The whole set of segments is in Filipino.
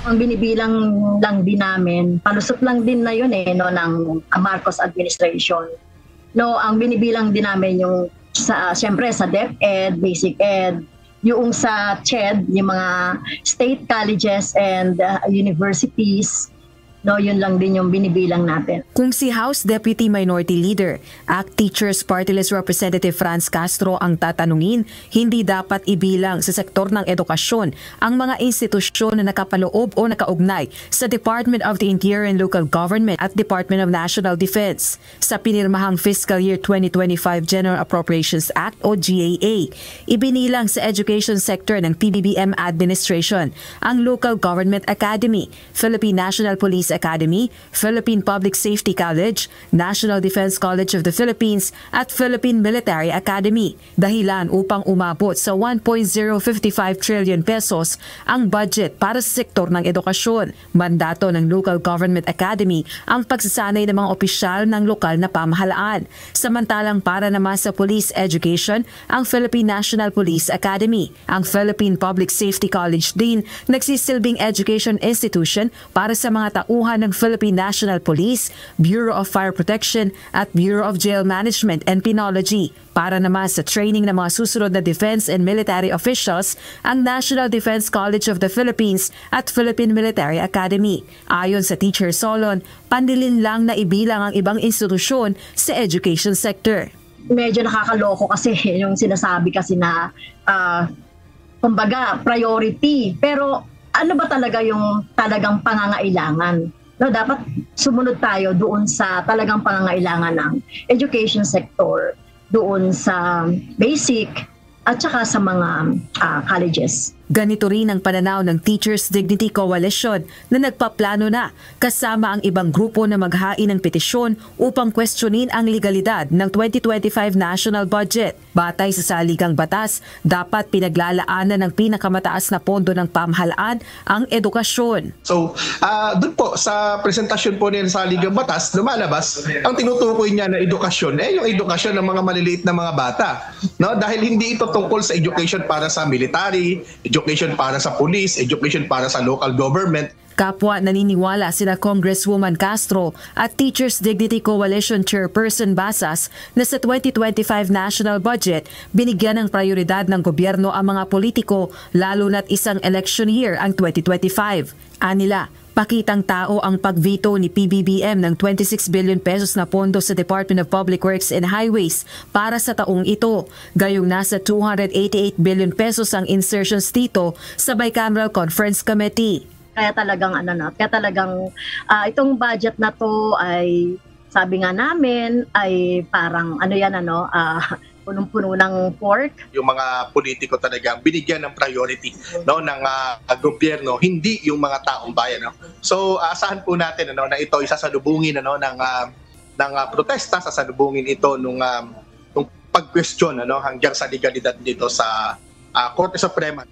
Ang binibilang lang din namin, palusot lang din na yun no, ng Marcos administration. No, ang binibilang din namin yung siyempre sa DepEd, Basic Ed, yung sa CHED, yung mga state colleges and universities. No, yun lang din yung binibilang natin. Kung si House Deputy Minority Leader, ACT Teachers Party List Representative Franz Castro ang tatanungin, hindi dapat ibilang sa sektor ng edukasyon ang mga institusyon na nakapaloob o nakaugnay sa Department of the Interior and Local Government at Department of National Defense sa pinirmahang Fiscal Year 2025 General Appropriations Act o GAA. Ibinilang sa education sector ng PBBM administration ang Local Government Academy, Philippine National Police Academy, Philippine Public Safety College, National Defense College of the Philippines at Philippine Military Academy. Dahilan upang umabot sa 1.055 trillion pesos ang budget para sa sektor ng edukasyon. Mandato ng Local Government Academy ang pagsasanay ng mga opisyal ng lokal na pamahalaan. Samantalang para naman sa police education, ang Philippine National Police Academy. Ang Philippine Public Safety College din nagsisilbing education institution para sa mga tauhan ng Philippine National Police, Bureau of Fire Protection at Bureau of Jail Management and Penology. Para naman sa training ng mga susunod na defense and military officials, ang National Defense College of the Philippines at Philippine Military Academy. Ayon sa Teacher Solon, pandilin lang na ibilang ang ibang institusyon sa education sector. Medyo nakakaloko kasi yung sinasabi kasi na kumbaga priority, pero ano ba talaga yung talagang pangangailangan? No, dapat sumunod tayo doon sa talagang pangangailangan ng education sector, doon sa basic at saka sa mga colleges. Ganito rin ang pananaw ng Teachers Dignity Coalition na nagpaplano na kasama ang ibang grupo na maghain ng petisyon upang kwestiyonin ang legalidad ng 2025 national budget. Batay sa saligang batas, dapat pinaglalaanan ng pinakamataas na pondo ng pamahalaan ang edukasyon. So, doon po sa presentasyon po niya sa saligang batas, lumalabas ang tinutukoy niya na edukasyon, yung edukasyon ng mga maliliit na mga bata. No? Dahil hindi ito tungkol sa education para sa military, education para sa police, education para sa local government. Kapwa naniniwala sina Congresswoman Castro at Teachers Dignity Coalition Chairperson Basas na sa 2025 national budget, binigyan ng prioridad ng gobyerno ang mga politiko lalo na't isang election year ang 2025. Anila, pakitang tao ang pagveto ni PBBM ng 26 billion pesos na pondo sa Department of Public Works and Highways para sa taong ito. Gayong nasa 288 billion pesos ang insertions dito sa Bicameral Conference Committee. Kaya talagang itong budget na to ay sabi nga namin ay parang punong-puno ng pork. Yung mga politiko talagang binigyan ng priority ng gobyerno, hindi yung mga taong bayan. So asahan po natin na ito isasalubungin ng protesta, sasalubungin ito nung pag-question hanggang sa legalidad dito sa Korte Suprema.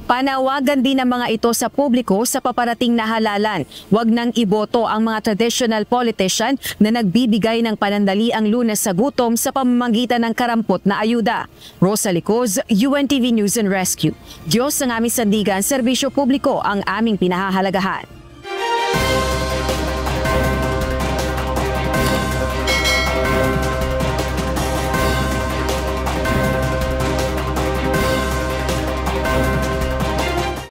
Panawagan din ng mga ito sa publiko sa paparating na halalan. Huwag nang iboto ang mga traditional politician na nagbibigay ng panandaliang lunas sa gutom sa pamamagitan ng karampot na ayuda. Rosa Licoz, UNTV News and Rescue. Diyos ang aming sandigan, serbisyo publiko ang aming pinahahalagahan.